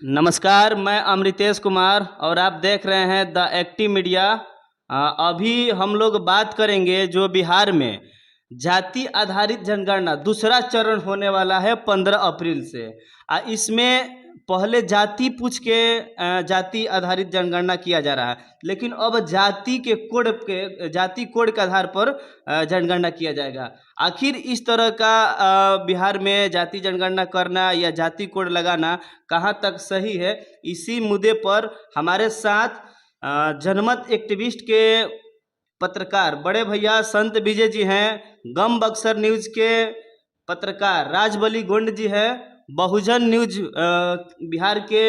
नमस्कार, मैं अमृतेश कुमार और आप देख रहे हैं द एक्टिव मीडिया। अभी हम लोग बात करेंगे जो बिहार में जाति आधारित जनगणना दूसरा चरण होने वाला है 15 अप्रैल से। इसमें पहले जाति पूछ के जाति आधारित जनगणना किया जा रहा है, लेकिन अब जाति कोड के आधार पर जनगणना किया जाएगा। आखिर इस तरह का बिहार में जाति जनगणना करना या जाति कोड लगाना कहाँ तक सही है, इसी मुद्दे पर हमारे साथ जनमत एक्टिविस्ट के पत्रकार बड़े भैया संत विजय जी हैं, गम बक्सर न्यूज के पत्रकार राजबली गोंड जी हैं, बहुजन न्यूज बिहार के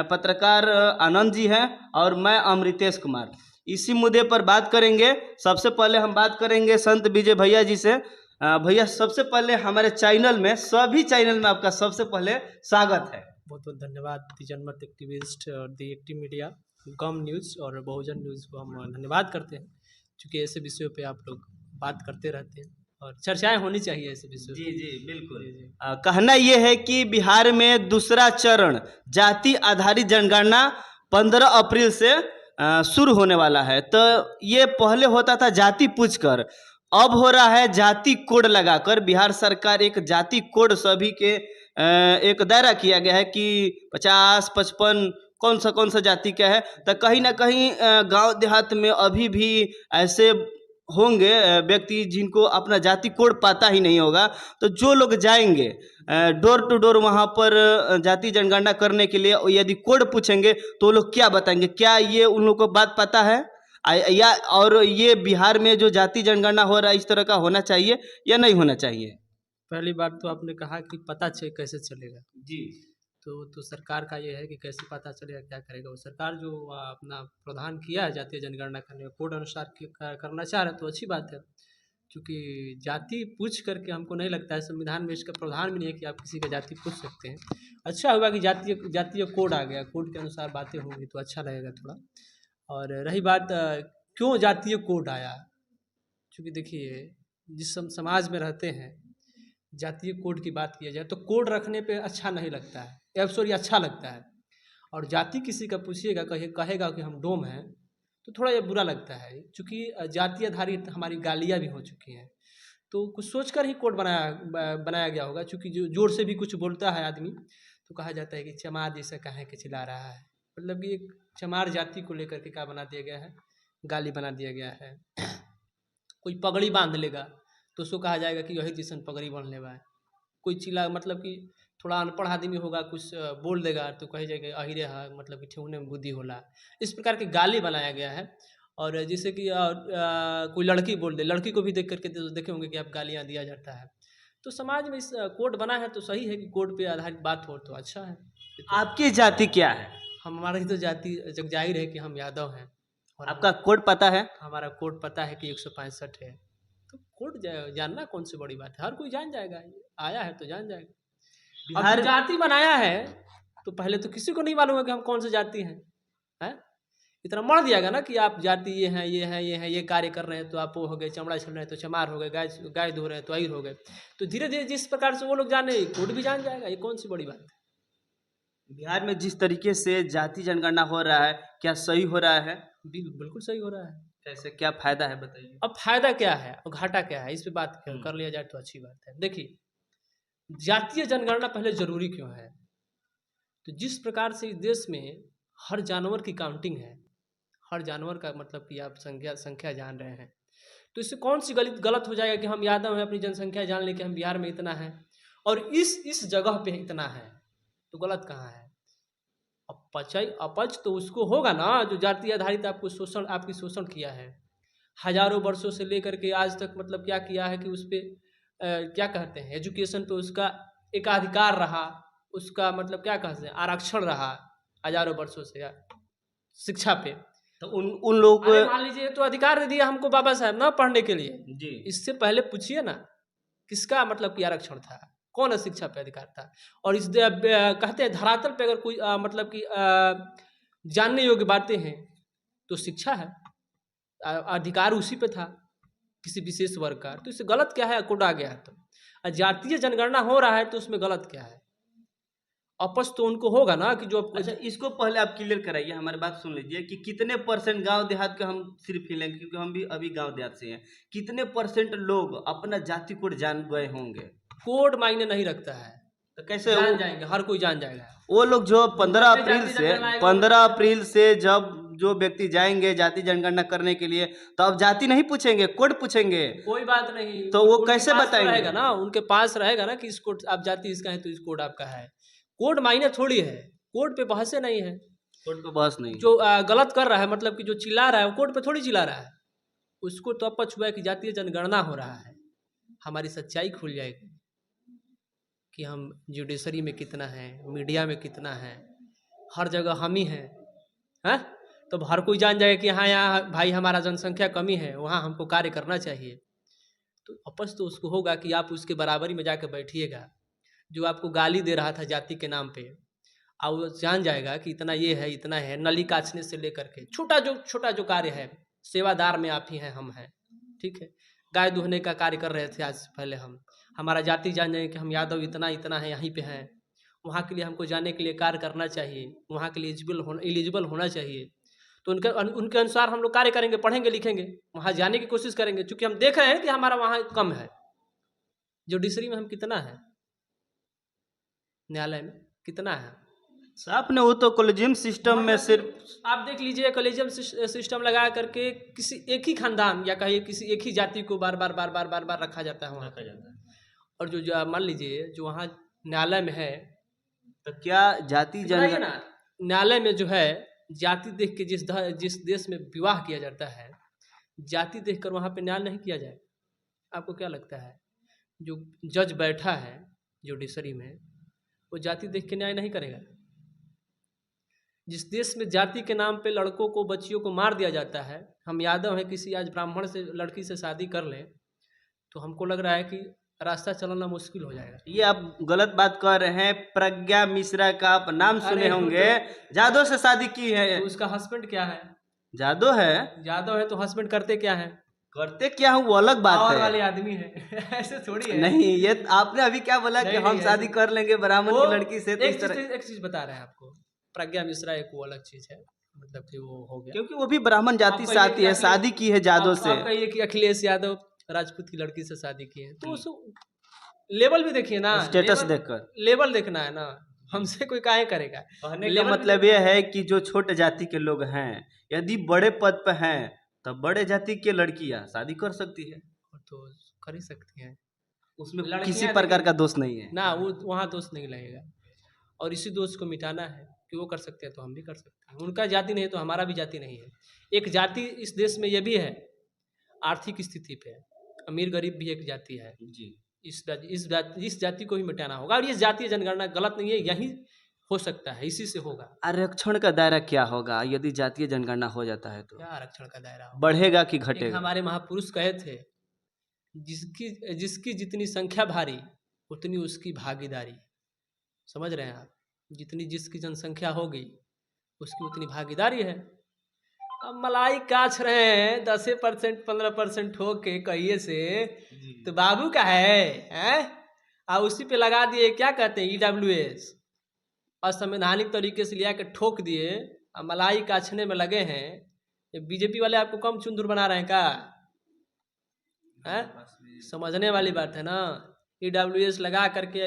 पत्रकार आनंद जी हैं और मैं अमृतेश कुमार। इसी मुद्दे पर बात करेंगे। सबसे पहले हम बात करेंगे संत विजय भैया जी से। भैया, सबसे पहले हमारे चैनल में, सभी चैनल में आपका सबसे पहले स्वागत है। बहुत बहुत धन्यवाद दी जनमत एक्टिविस्ट और दी एक्टिव मीडिया, गम न्यूज़ और बहुजन न्यूज़ को हम धन्यवाद करते हैं, क्योंकि ऐसे विषयों पे आप लोग बात करते रहते हैं और चर्चाएं होनी चाहिए ऐसे विषयों जी पे। जी बिल्कुल। जी। कहना ये है कि बिहार में दूसरा चरण जाति आधारित जनगणना 15 अप्रैल से शुरू होने वाला है। तो ये पहले होता था जाति पूछकर, अब हो रहा है जाति कोड लगाकर। बिहार सरकार एक जाति कोड सभी के एक दायरा किया गया है कि 50, 55 कौन सा जाति का है। तो कहीं ना कहीं गांव देहात में अभी भी ऐसे होंगे व्यक्ति जिनको अपना जाति कोड पता ही नहीं होगा। तो जो लोग जाएंगे डोर टू डोर वहाँ पर जाति जनगणना करने के लिए, यदि कोड पूछेंगे तो वो लोग क्या बताएंगे? क्या ये उन लोगों को बात पता है या और ये बिहार में जो जाति जनगणना हो रहा है इस तरह का होना चाहिए या नहीं होना चाहिए? पहली बात तो आपने कहा कि पता कैसे चलेगा। जी तो सरकार का ये है कि कैसे पता चलेगा, क्या करेगा वो। सरकार जो अपना प्रावधान किया है जातीय जनगणना करने का, कोड अनुसार करना चाह रहे हैं तो अच्छी बात है, क्योंकि जाति पूछ करके हमको नहीं लगता है, संविधान में इसका प्रावधान भी नहीं है कि आप किसी का जाति पूछ सकते हैं। अच्छा हुआ कि जातीय कोड आ गया, कोड के अनुसार बातें होंगी तो अच्छा रहेगा थोड़ा। और रही बात क्यों जातीय कोड आया, क्योंकि देखिए जिस हम समाज में रहते हैं, जातीय कोड की बात किया जाए तो कोड रखने पे अच्छा नहीं लगता है, या सॉरी अच्छा लगता है। और जाति किसी का पूछिएगा, कहेगा कि हम डोम हैं, तो थोड़ा ये बुरा लगता है, क्योंकि जाति आधारित हमारी गालियाँ भी हो चुकी हैं। तो कुछ सोचकर ही कोड बनाया गया होगा, क्योंकि जो जोर से भी कुछ बोलता है आदमी तो कहा जाता है कि चमार जैसा काहे के चिल्ला रहा है। मतलब कि एक चमार जाति को लेकर के क्या बना दिया गया है, गाली बना दिया गया है। कोई पगड़ी बांध लेगा तो उसको कहा जाएगा कि यही जैसन पगड़ी बांध लेवा है। कोई चिल्ला, मतलब कि थोड़ा अनपढ़ आदमी होगा, कुछ बोल देगा तो कही जाएगा अहिरे है, मतलब कि ठेहुने में बुद्धि होला। इस प्रकार की गाली बनाया गया है। और जैसे कि कोई लड़की बोल दे, लड़की को भी देख करके देखे होंगे कि आप गालियाँ दिया जाता है। तो समाज में इस कोड बना है तो सही है कि कोड पे आधारित बात हो तो अच्छा है। आपकी जाति क्या है? हमारी तो जाति जग जाहिर है कि हम यादव हैं। और आपका कोड पता है? हमारा कोड पता है कि 165 है। तो कोड जानना कौन सी बड़ी बात है, हर कोई जान जाएगा, आया है तो जान जाएगा। अब जाति बनाया है तो पहले तो किसी को नहीं मालूम है कि हम कौन से जाति हैं। इतना मर दियागा ना कि आप जाति ये हैं, ये हैं, ये हैं, ये कार्य कर रहे हैं तो आप वो हो गए, चमड़ा छील रहे हैं तो चमार हो गए, गाय धो रहे हैं तो अहिर हो गए। तो धीरे धीरे जिस प्रकार से वो लोग जाने, कोड भी जान जाएगा, ये कौन सी बड़ी बात है। बिहार में जिस तरीके से जाति जनगणना हो रहा है, क्या सही हो रहा है? बिल्कुल सही हो रहा है। कैसे, क्या फायदा है बताइए? अब फायदा क्या है और घाटा क्या है, इस पे बात कर लिया जाए तो अच्छी बात है। देखिए, जातीय जनगणना पहले जरूरी क्यों है, तो जिस प्रकार से इस देश में हर जानवर की काउंटिंग है, हर जानवर का मतलब कि आप संख्या जान रहे हैं, तो इससे कौन सी गलत हो जाएगा कि हम यादव हैं, अपनी जनसंख्या जान लें कि हम बिहार में इतना है और इस जगह पे इतना है, तो गलत कहाँ है। अपच तो उसको होगा ना जो जाति आधारित आपकी शोषण किया है हजारों वर्षों से लेकर के आज तक। मतलब क्या किया है कि उस पर क्या कहते हैं, एजुकेशन पे उसका एकाधिकार रहा, उसका मतलब क्या कहते हैं आरक्षण रहा हजारों वर्षों से शिक्षा पे। तो उन लोग मान लीजिए तो अधिकार दे दिया हमको बाबा साहब ना पढ़ने के लिए जी, इससे पहले पूछिए ना किसका मतलब कि आरक्षण था, कौन शिक्षा पे अधिकार था। और इस कहते हैं धरातल पे अगर कोई मतलब कि जानने योग्य बातें हैं तो शिक्षा है, अधिकार उसी पे था किसी विशेष वर्ग का। तो इससे गलत क्या है, कोड आ गया है तो। जातीय जनगणना हो रहा है तो उसमें गलत क्या है। अपस तो उनको होगा ना कि जो अच्छा, इसको पहले आप क्लियर कराइए, हमारी बात सुन लीजिए कि कितने परसेंट गांव देहात के, हम सिर्फ ही लेंगे क्योंकि हम भी अभी गांव देहात से हैं, कितने परसेंट लोग अपना जाति कोड जान गए होंगे? कोड मायने नहीं रखता है, तो कैसे जान जाएंगे, हर कोई जान जाएगा। वो लोग जो अपने जाति जनगणना आएगा, 15 अप्रैल से जब जो व्यक्ति जाएंगे जाति जनगणना करने के लिए, तो अब जाति नहीं पूछेंगे, कोड पूछेंगे? कोई बात नहीं, तो वो उनके कैसे पास तो बताएंगे? रहेगा ना, उनके पास रहेगा ना कि इस कोड आप जाति इसका है तो इस कोड आपका है। कोड मायने थोड़ी है, कोड पे बहसे नहीं है। कोड पे बहस नहीं। जो गलत कर रहा है, मतलब कि जो चिल्ला रहा है वो कोड पे थोड़ी चिल्ला रहा है, उसको तो अब छुआ है कि जातीय जनगणना हो रहा है, हमारी सच्चाई खुल जाएगी कि हम जुडिशरी में कितना है, मीडिया में कितना है, हर जगह हम ही हैं। तो हर कोई जान जाएगा कि हाँ यहाँ भाई हमारा जनसंख्या कमी है, वहाँ हमको कार्य करना चाहिए। तो अपस तो उसको होगा कि आप उसके बराबरी में जाकर बैठिएगा। जो आपको गाली दे रहा था जाति के नाम पे, और वो जान जाएगा कि इतना ये है, इतना है, नली काछने से लेकर के छोटा जो कार्य है, सेवादार में आप ही हैं, हम हैं, ठीक है। गाय दुहने का कार्य कर रहे थे आज पहले हम, हमारा जाति जान जाएंगे कि हम यादव इतना है, यहीं पे हैं, वहाँ के लिए हमको जाने के लिए कार्य करना चाहिए, वहाँ के लिए एलिजिबल होना चाहिए। तो उनके अनुसार हम लोग कार्य करेंगे, पढ़ेंगे लिखेंगे, वहाँ जाने की कोशिश करेंगे, क्योंकि हम देख रहे हैं कि हमारा वहाँ कम है। जुडिशरी में हम कितना है, न्यायालय में कितना है? आपने वो तो कॉलेजियम सिस्टम में सिर्फ आप देख लीजिए, कॉलेजियम सिस्टम लगा करके किसी एक ही खानदान या कहिए किसी एक ही जाति को बार बार रखा जाता है वहाँ। और जो मान लीजिए जो वहाँ न्यायालय में है, तो क्या जाति जनगणना न्यायालय में जो है जाति देख के जिस देश में विवाह किया जाता है, जाति देखकर वहाँ पे न्याय नहीं किया जाए। आपको क्या लगता है जो जज बैठा है जुडिशरी में, वो जाति देख के न्याय नहीं करेगा? जिस देश में जाति के नाम पे लड़कों को, बच्चियों को मार दिया जाता है, हम यादव हैं, किसी आज ब्राह्मण से लड़की से शादी कर लें तो हमको लग रहा है कि रास्ता चलना मुश्किल हो जाएगा। ये आप गलत बात कर रहे हैं। प्रज्ञा मिश्रा का आप नाम सुने अरे होंगे, जादव से शादी की है। तो उसका हस्बैंड क्या है? जादव है तो हस्बैंड करते क्या है? करते क्या हूँ वो अलग बात पावर है। वाले आदमी है ऐसे थोड़ी है। नहीं, ये आपने अभी क्या बोला कि हम शादी कर लेंगे ब्राह्मण की लड़की से, तो इस तरह एक चीज बता रहे हैं आपको, प्रज्ञा मिश्रा एक वो अलग चीज है, मतलब कि वो हो गया, क्योंकि वो भी ब्राह्मण जाति से आती है, शादी की है जादव से। आप कहिए कि अखिलेश यादव राजपूत की लड़की से शादी की है, तो उसको लेवल भी देखिए ना, स्टेटस देखकर लेवल देखना है ना, हमसे कोई काहे करेगा। कहने का मतलब ये है कि जो छोटे जाति के लोग हैं, यदि बड़े पद पे हैं, तब बड़े जाति के लड़कियां शादी कर सकती है, तो कर ही सकती हैं, उसमें किसी प्रकार का दोष नहीं है ना, वो वहाँ दोष नहीं लगेगा। और इसी दोष को मिटाना है कि वो कर सकते हैं तो हम भी कर सकते हैं। उनका जाति नहीं है तो हमारा भी जाति नहीं है। एक जाति इस देश में ये भी है, आर्थिक स्थिति पे अमीर गरीब भी एक जाति है जी। इस जाति को ही मिटाना होगा। और ये जातीय जनगणना गलत नहीं है, यही हो सकता है, इसी से होगा। आरक्षण का दायरा क्या होगा यदि जातीय जनगणना हो जाता है? तो क्या आरक्षण का दायरा होगा? बढ़ेगा कि घटेगा? हमारे महापुरुष कहे थे, जिसकी जितनी संख्या भारी उतनी उसकी भागीदारी। समझ रहे हैं आप? जिसकी जनसंख्या होगी उसकी उतनी भागीदारी है। अब मलाई काछ रहे हैं 10% 15% हो के कहिए से, तो बाबू का है? और उसी पे लगा दिए, क्या कहते हैं, EWS, असंवैधानिक तरीके से लिया के ठोक दिए, अब मलाई काछने में लगे हैं। ये बीजेपी वाले आपको कम चुंदुर बना रहे हैं क्या? समझने वाली बात है ना। EWS लगा करके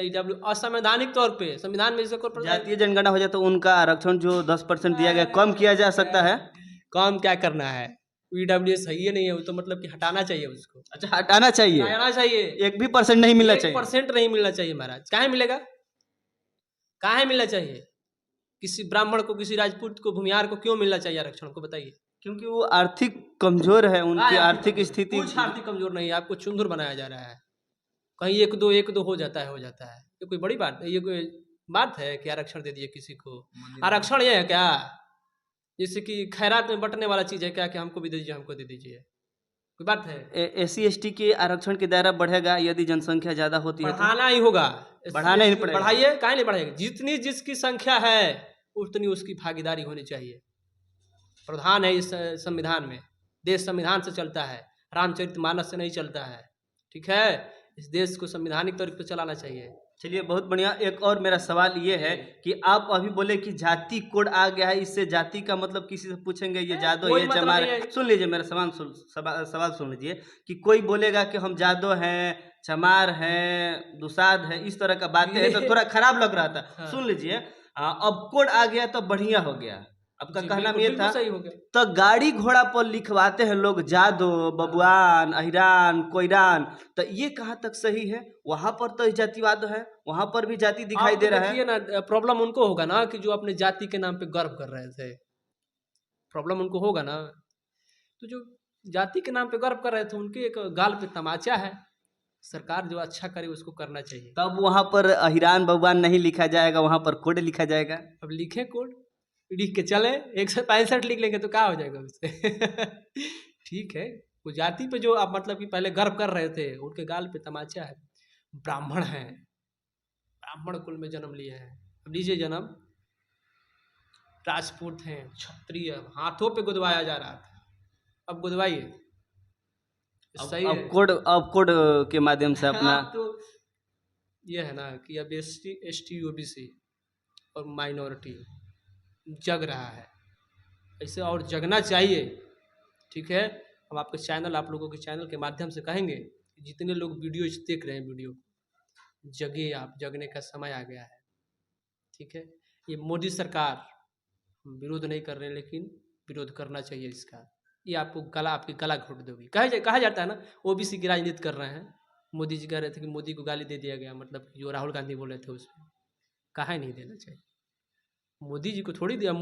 असंवैधानिक तौर पे संविधान में जातीय जनगणना हो जाए तो उनका आरक्षण जो 10% दिया गया कम किया जा सकता है। कम क्या करना है? EWS है ही नहीं है, वो तो मतलब कि हटाना चाहिए उसको। अच्छा, हटाना चाहिए? हटाना चाहिए। 1% नहीं मिलना चाहिए? 1% नहीं मिलना चाहिए महाराज। काहे मिलेगा? काहे मिलना चाहिए? किसी ब्राह्मण को, किसी राजपूत को, भूमिहार को क्यों मिलना चाहिए आरक्षण को, बताइए? क्योंकि वो आर्थिक कमजोर है, उनकी आर्थिक स्थिति। कुछ आर्थिक कमजोर नहीं है, आपको चुंदुर बनाया जा रहा है। कहीं एक दो हो जाता है। ये कोई बड़ी बात, ये कोई बात है कि आरक्षण दे दिए किसी को? आरक्षण ये है क्या जैसे कि खैरात में बंटने वाला चीज है क्या कि हमको भी दे दीजिए, हमको दे दीजिए? कोई बात है? SC ST के आरक्षण के दायरा बढ़ेगा यदि जनसंख्या ज्यादा होती है तो? बढ़ाना ही होगा, बढ़ाना ही पड़ेगा। बढ़ाइए, काहे नहीं बढ़ाएगा? जितनी जिसकी संख्या है उतनी उसकी भागीदारी होनी चाहिए। प्रधान है इस संविधान में, देश संविधान से चलता है, रामचरितमानस से नहीं चलता है, ठीक है? इस देश को संवैधानिक तौर पर चलाना चाहिए। चलिए बहुत बढ़िया। एक और मेरा सवाल ये है कि आप अभी बोले कि जाति कोड आ गया है, इससे जाति का मतलब किसी से पूछेंगे ये जादो कोई ये मतलब चमार नहीं है। है। सुन लीजिए मेरा सवाल सुन लीजिए कि कोई बोलेगा कि हम जादो हैं, चमार हैं, दुसाध है, इस तरह का बातें है तो थोड़ा खराब लग रहा था। हाँ। सुन लीजिए, अब कोड आ गया तो बढ़िया हो गया। आपका जी, कहना बिल्कुल, ये बिल्कुल था। सही हो गया। तो गाड़ी घोड़ा पर लिखवाते हैं लोग जादो, बबुआन, अहिरान, कोईरान, तो ये कहाँ तक सही है? वहां पर तो जातिवाद है, वहां पर भी जाति दिखाई आप तो दे रहा है। देखिए ना, प्रॉब्लम उनको होगा ना कि जो अपने जाति के नाम पे गर्व कर रहे थे। प्रॉब्लम उनको होगा ना। तो जो जाति के नाम पे गर्व कर रहे थे उनके एक गाल पे तमाचा है। सरकार जो अच्छा करे उसको करना चाहिए। तब वहां पर अहिरान बबुआन नहीं लिखा जाएगा, वहां पर कोड लिखा जाएगा। अब लिखे कोड, लिख के चले, 165 लिख लेंगे तो क्या हो जाएगा उससे। ठीक है। वो जाति पे जो आप मतलब कि पहले गर्व कर रहे थे उनके गाल पे तमाचा है। ब्राह्मण है, ब्राह्मण कुल में जन्म लिए हैं। अब लीजिए जन्म, राजपूत हैं, क्षत्रिय, हाथों पे गुदवाया जा रहा था, अब गुदवाइए। सही है। अब कोड के माध्यम से अपना अब तो ये है ना कि अब एस टी ओबीसी और माइनॉरिटी जग रहा है, ऐसे और जगना चाहिए। ठीक है। हम आपके चैनल, आप लोगों के चैनल के माध्यम से कहेंगे कि जितने लोग वीडियो देख रहे हैं, वीडियो जगे, आप जगने का समय आ गया है। ठीक है। ये मोदी सरकार, हम विरोध नहीं कर रहे हैं लेकिन विरोध करना चाहिए इसका। ये आपको गला, आपकी गला घोट दोगी। कहा जाता है ना, ओबीसी की राजनीति कर रहे हैं। मोदी जी कह रहे थे कि मोदी को गाली दे दिया गया, मतलब कि जो राहुल गांधी बोले थे उसमें, कहा नहीं देना चाहिए। मोदी जी को थोड़ी दिया,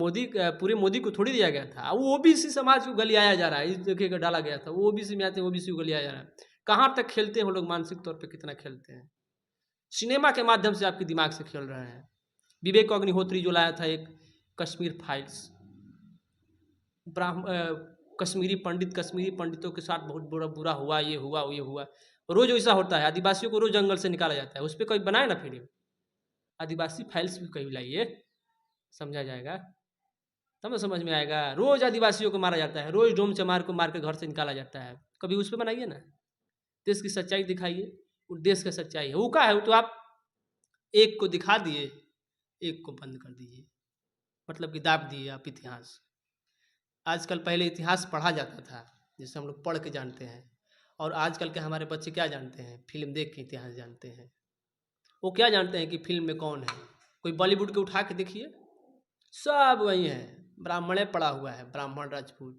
पूरे मोदी को थोड़ी दिया गया था। वो ओबीसी समाज को गलियाया जा रहा है, इस देखिए डाला गया था। वो ओबीसी में आते हैं, ओबीसी को गलियाया जा रहा है। कहाँ तक खेलते हैं वो लोग, मानसिक तौर पे कितना खेलते हैं। सिनेमा के माध्यम से आपके दिमाग से खेल रहे हैं। विवेक अग्निहोत्री जो लाया था एक कश्मीर फाइल्स, कश्मीरी पंडितों के साथ बहुत बुरा हुआ, ये हुआ, ये हुआ। रोज ऐसा होता है, आदिवासियों को रोज जंगल से निकाला जाता है। उस पर कोई बनाए ना फिल्म, आदिवासी फाइल्स भी कहीं लाइए, समझा जाएगा, तब ना समझ में आएगा। रोज आदिवासियों को मारा जाता है, रोज डोम चमार को मार के घर से निकाला जाता है। कभी उस पर बनाइए ना, देश की सच्चाई दिखाइए। वो देश का सच्चाई है, वो क्या है, वो तो आप एक को दिखा दिए, एक को बंद कर दीजिए, मतलब कि दाब दिए आप इतिहास। आजकल, पहले इतिहास पढ़ा जाता था जिसे हम लोग पढ़ के जानते हैं, और आजकल के हमारे बच्चे क्या जानते हैं, फिल्म देख के इतिहास जानते हैं। वो क्या जानते हैं कि फिल्म में कौन है। कोई बॉलीवुड के उठा के देखिए, सब वही है, ब्राह्मणे पड़ा हुआ है, ब्राह्मण राजपूत।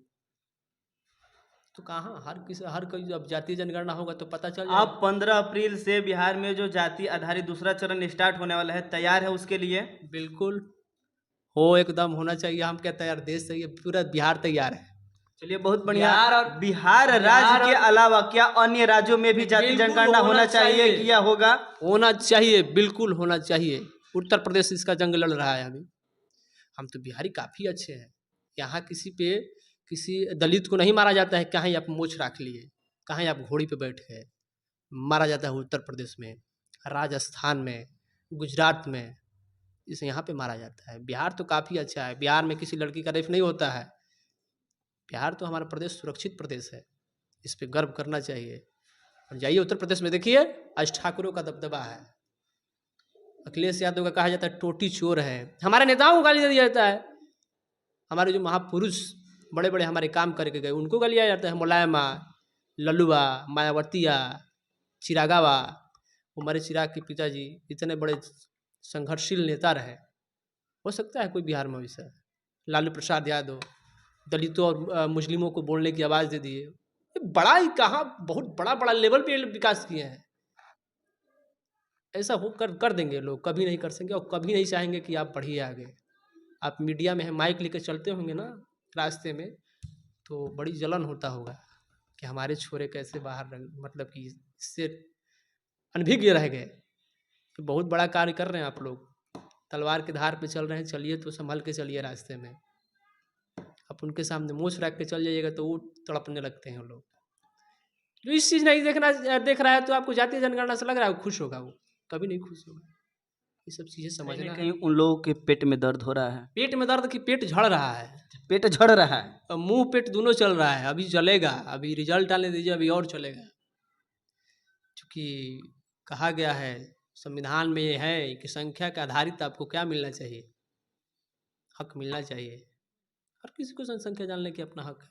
तो कहाँ, हर कोई जब जातीय जनगणना होगा तो पता चल जाएगा। अब 15 अप्रैल से बिहार में जो जाति आधारित दूसरा चरण स्टार्ट होने वाला है, तैयार है उसके लिए? बिल्कुल हो, एकदम होना चाहिए। हम क्या तैयार, देश से, पूरा बिहार तैयार है। चलिए बहुत बढ़िया। बिहार राज्य के अलावा क्या अन्य राज्यों में भी जाति बिल्कुल जनगणना होना चाहिए कि या होगा? होना चाहिए, बिल्कुल होना चाहिए। उत्तर प्रदेश इसका जंग लड़ रहा है अभी। हम तो बिहारी काफ़ी अच्छे हैं। यहाँ किसी दलित को नहीं मारा जाता है, कहीं आप मोछ रख लिए, कहीं आप घोड़ी पे बैठ गए। मारा जाता है उत्तर प्रदेश में, राजस्थान में, गुजरात में, इसे यहाँ पे मारा जाता है। बिहार तो काफ़ी अच्छा है। बिहार में किसी लड़की का रेप नहीं होता है। बिहार तो हमारा प्रदेश सुरक्षित प्रदेश है, इस पे गर्व करना चाहिए। और जाइए उत्तर प्रदेश में देखिए, आज ठाकुरों का दबदबा है। अखिलेश यादव का कहा जाता है टोटी चोर है, हमारे नेताओं को गाली दे दिया जाता है। हमारे जो महापुरुष बड़े बड़े हमारे काम करके गए उनको गालिया जाता है। मुलायमा, लल्लुआ, मायावतिया, चिरागावा। हमारे चिराग के पिताजी इतने बड़े संघर्षशील नेता रहे, हो सकता है कोई बिहार में वैसा। लालू प्रसाद यादव दलितों और मुस्लिमों को बोलने की आवाज़ दे दिए। बड़ा ही कहाँ, बहुत बड़ा बड़ा लेवल पे विकास किए हैं। ऐसा हो कर देंगे लोग, कभी नहीं कर सकेंगे और कभी नहीं चाहेंगे कि आप बढ़िए आगे। आप मीडिया में माइक लेकर चलते होंगे ना रास्ते में, तो बड़ी जलन होता होगा कि हमारे छोरे कैसे बाहर मतलब कि इससे अनभिज्ञ रह गए। तो बहुत बड़ा कार्य कर रहे हैं आप लोग, तलवार के धार पे चल रहे हैं, चलिए तो संभल के चलिए रास्ते में। आप उनके सामने मूछ रख के चल जाइएगा तो वो तड़पने लगते हैं लोग। जो इस चीज़ नहीं देख रहा है तो आपको जातीय जनगणना से लग रहा है खुश होगा, वो कभी नहीं खुश होगा। ये सब चीज़ें समझना है। कहीं उन लोगों के पेट में दर्द हो रहा है, पेट में दर्द की, पेट झड़ रहा है, पेट झड़ रहा है, मुंह पेट दोनों चल रहा है। अभी चलेगा, अभी रिजल्ट आने दीजिए, अभी और चलेगा। क्योंकि कहा गया है संविधान में ये है कि संख्या के आधारित आपको क्या मिलना चाहिए, हक मिलना चाहिए। हर किसी को जनसंख्या जानने की अपना हक है।